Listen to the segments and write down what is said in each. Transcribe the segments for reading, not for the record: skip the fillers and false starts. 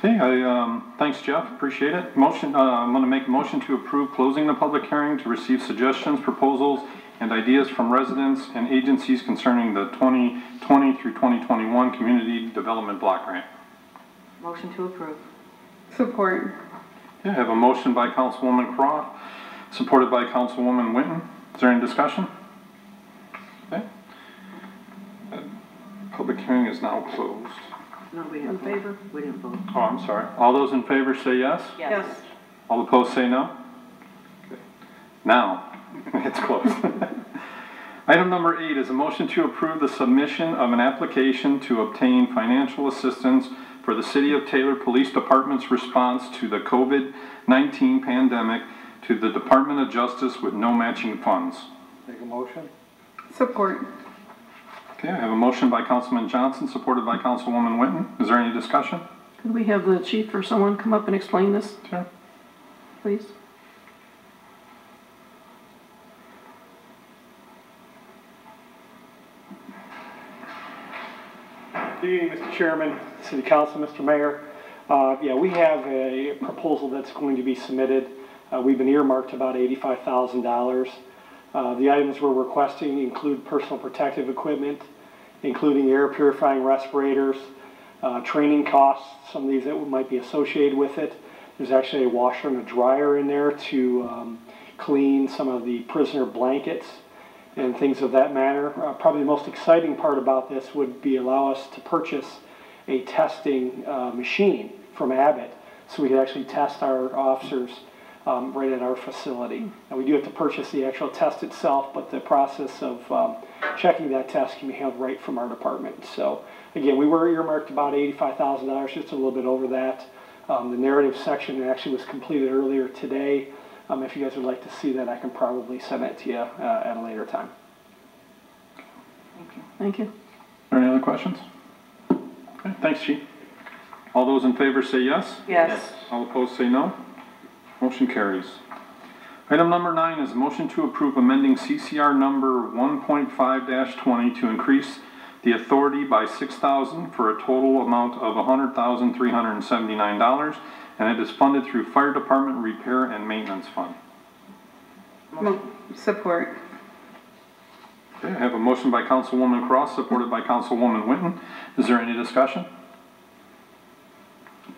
Okay, thanks, Jeff. Appreciate it. Motion. I'm going to make a motion to approve closing the public hearing to receive suggestions, proposals, and ideas from residents and agencies concerning the 2020 through 2021 Community Development Block Grant. Motion to approve. Support. Okay, I have a motion by Councilwoman Croft, supported by Councilwoman Winton. Is there any discussion? Okay. Public hearing is now closed. No, we didn't vote. In favor? We didn't vote. Oh, I'm sorry. All those in favor say yes? Yes. All opposed say no? Okay. Now, it's closed. Item number 8 is a motion to approve the submission of an application to obtain financial assistance for the City of Taylor Police Department's response to the COVID-19 pandemic to the Department of Justice with no matching funds. Make a motion. Support. Okay, I have a motion by Councilman Johnson, supported by Councilwoman Winton. Is there any discussion? Could we have the chief or someone come up and explain this? Sure. Please. Good evening, Mr. Chairman, City Council, Mr. Mayor. Yeah, we have a proposal that's going to be submitted. We've been earmarked about $85,000. The items we're requesting include personal protective equipment, including air purifying respirators, training costs, some of these that might be associated with it. There's actually a washer and a dryer in there to clean some of the prisoner blankets and things of that manner. Probably the most exciting part about this would be allow us to purchase a testing machine from Abbott so we could actually test our officers right at our facility. And we do have to purchase the actual test itself, but the process of checking that test can be handled right from our department. So again, we were earmarked about $85,000, just a little bit over that. The narrative section actually was completed earlier today. If you guys would like to see that, I can probably send it to you at a later time. Thank you. Thank you. Are there any other questions? Okay, thanks, Chief. All those in favor say yes? Yes. All opposed say no. Motion carries. Item number 9 is a motion to approve amending CCR number 1.5-20 to increase the authority by $6,000 for a total amount of $100,379, and it is funded through Fire Department Repair and Maintenance Fund. Support. Okay, I have a motion by Councilwoman Cross, supported by Councilwoman Winton. Is there any discussion?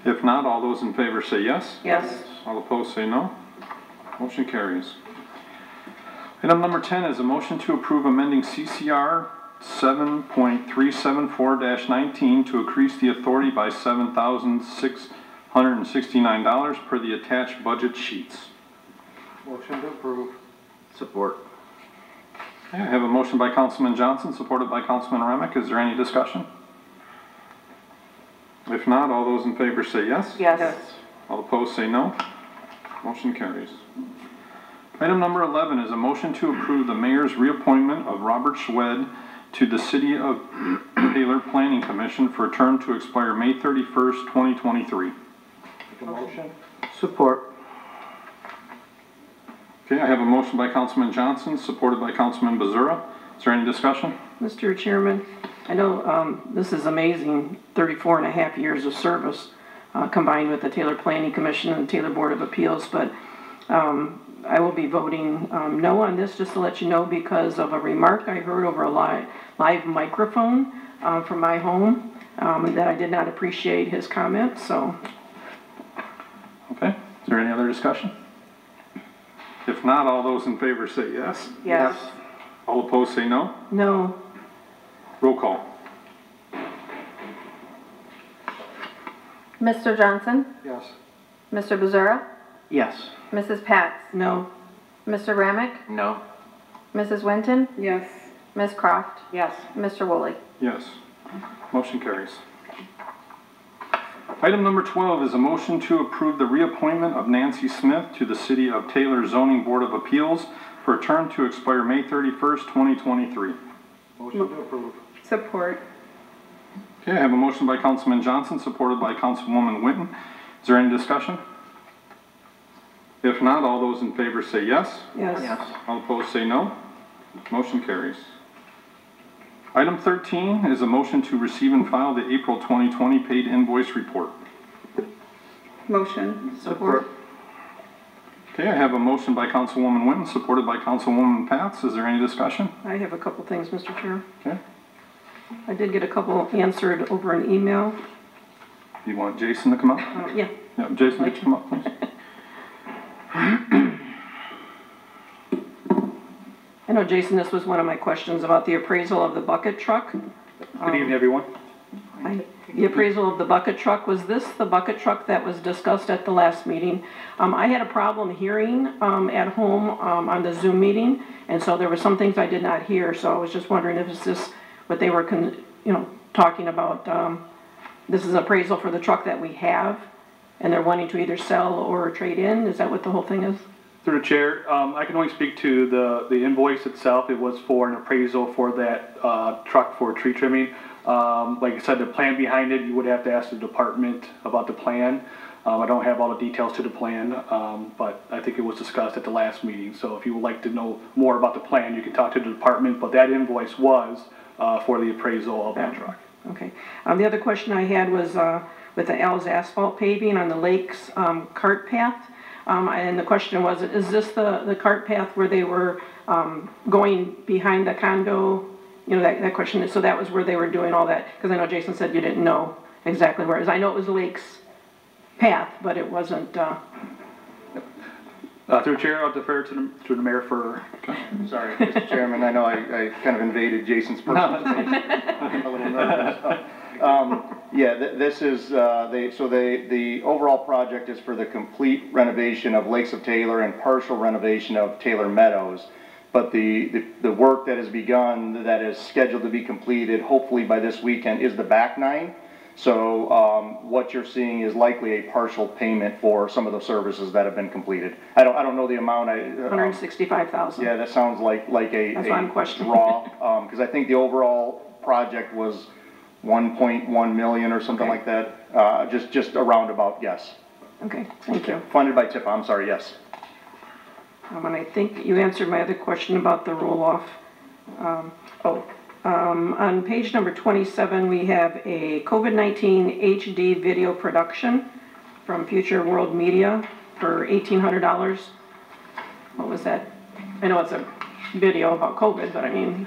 If not, all those in favor say yes. Yes. All opposed say no. Motion carries. Item number 10 is a motion to approve amending CCR 7.374-19 to increase the authority by $7,669 per the attached budget sheets. Motion to approve. Support. Okay, I have a motion by Councilman Johnson, supported by Councilman Remick. Is there any discussion? If not, all those in favor say yes. Yes. All opposed say no. Motion carries. Item number 11 is a motion to approve the mayor's reappointment of Robert Szwed to the City of Taylor Planning Commission for a term to expire May 31st, 2023. Make a motion. Support. Okay, I have a motion by Councilman Johnson, supported by Councilman Bazura. Is there any discussion? Mr. Chairman, I know this is amazing, 34 and a half years of service combined with the Taylor Planning Commission and the Taylor Board of Appeals, but I will be voting no on this, just to let you know, because of a remark I heard over a live microphone from my home that I did not appreciate his comment, so. Okay, is there any other discussion? If not, all those in favor say yes. Yes. All opposed say no. No. Roll call. Mr. Johnson? Yes. Mr. Bazura? Yes. Mrs. Patz? No. Mr. Ramick? No. Mrs. Winton? Yes. Ms. Croft? Yes. Mr. Woolley? Yes. Motion carries. Item number 12 is a motion to approve the reappointment of Nancy Smith to the City of Taylor Zoning Board of Appeals for a term to expire May 31st, 2023. Motion to approve. Support. Okay, I have a motion by Councilman Johnson, supported by Councilwoman Winton. Is there any discussion? If not, all those in favor say yes. Yes. All opposed say no. Motion carries. Item 13 is a motion to receive and file the April 2020 paid invoice report. Motion. Support. Okay, I have a motion by Councilwoman Winton, supported by Councilwoman Pats. Is there any discussion? I have a couple things, Mr. Chair. Okay. I did get a couple answered over an email. Do you want Jason to come up? Yeah, Yeah, Jason, could you come up, please? I know, Jason, this was one of my questions about the appraisal of the bucket truck. Good evening, everyone. The appraisal of the bucket truck, was this the bucket truck that was discussed at the last meeting? I had a problem hearing at home on the Zoom meeting, and so there were some things I did not hear, so I was just wondering if this what they were talking about. This is appraisal for the truck that we have, and they're wanting to either sell or trade in. Is that what the whole thing is? Through the chair, I can only speak to the invoice itself. It was for an appraisal for that truck for tree trimming. Like I said, the plan behind it, you would have to ask the department about the plan. I don't have all the details to the plan, but I think it was discussed at the last meeting. So if you would like to know more about the plan, you can talk to the department, but that invoice was for the appraisal of that truck. Okay. The other question I had was with the Al's asphalt paving on the lake's cart path. And the question was, is this the cart path where they were going behind the condo? You know, that question. So that was where they were doing all that? Because I know Jason said you didn't know exactly where it is. I know it was the lake's path, but it wasn't. Through the chair, I'll defer to the mayor for. Sorry, Mr. Chairman, I know I kind of invaded Jason's personal space. I'm a little nervous. Yeah, this is, the overall project is for the complete renovation of Lakes of Taylor and partial renovation of Taylor Meadows. But the work that has begun, that is scheduled to be completed, hopefully by this weekend, is the back nine. So what you're seeing is likely a partial payment for some of the services that have been completed. I don't know the amount. $165,000. Yeah, that sounds like That's why I'm questioning. raw, because I think the overall project was 1.1 million or something like that. Just a roundabout guess. Okay, thank you. Funded by TIFA, I'm sorry, yes. And I think you answered my other question about the roll-off. On page number 27, we have a COVID-19 HD video production from Future World Media for $1,800. What was that? I know it's a video about COVID, but I mean...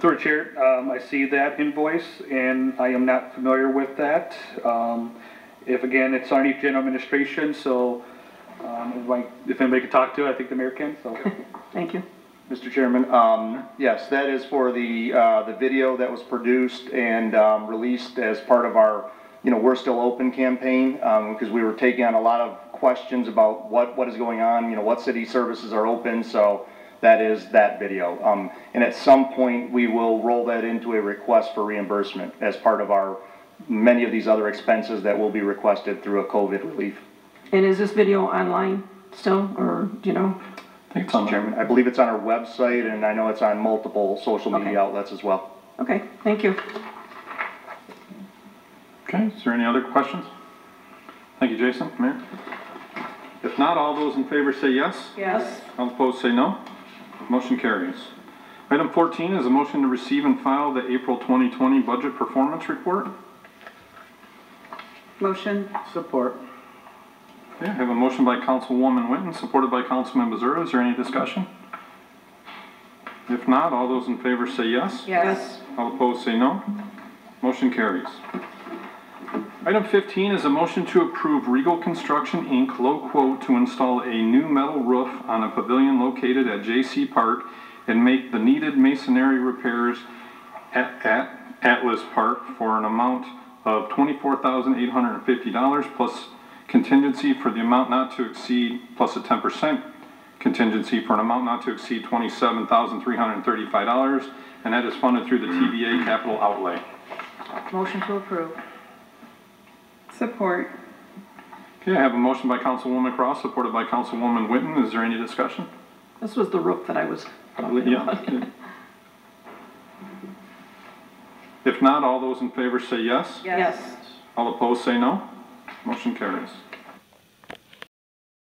Through the chair, I see that invoice, and I am not familiar with that. If again, it's underneath general administration, so if anybody can talk to it, I think the mayor can. So. Thank you. Mr. Chairman, yes, that is for the video that was produced and released as part of our, We're Still Open campaign, because we were taking on a lot of questions about what is going on, what city services are open, so that is that video. And at some point, we will roll that into a request for reimbursement as part of our many of these other expenses that will be requested through a COVID relief. And is this video online still, or do you know? I think it's on Chairman, I believe it's on our website, and I know it's on multiple social media outlets as well. Okay, thank you. Okay, is there any other questions? Thank you, Jason. Mayor? If not, all those in favor say yes. Yes. All opposed say no. Motion carries. Item 14 is a motion to receive and file the April 2020 Budget Performance Report. Motion. Support. Okay, I have a motion by Councilwoman Winton, supported by Councilman Bezura. Is there any discussion? If not, all those in favor say yes. Yes. All opposed say no. Motion carries. Item 15 is a motion to approve Regal Construction, Inc. low quote to install a new metal roof on a pavilion located at J.C. Park and make the needed masonry repairs at Atlas Park for an amount of $24,850 plus contingency for the amount not to exceed, plus a 10% contingency for an amount not to exceed $27,335, and that is funded through the TVA capital outlay. Motion to approve. Support. Okay, I have a motion by Councilwoman Cross, supported by Councilwoman Winton. Is there any discussion? This was the roof that I was talking about. Yeah. If not, all those in favor say yes. Yes. All opposed say no. Motion carries.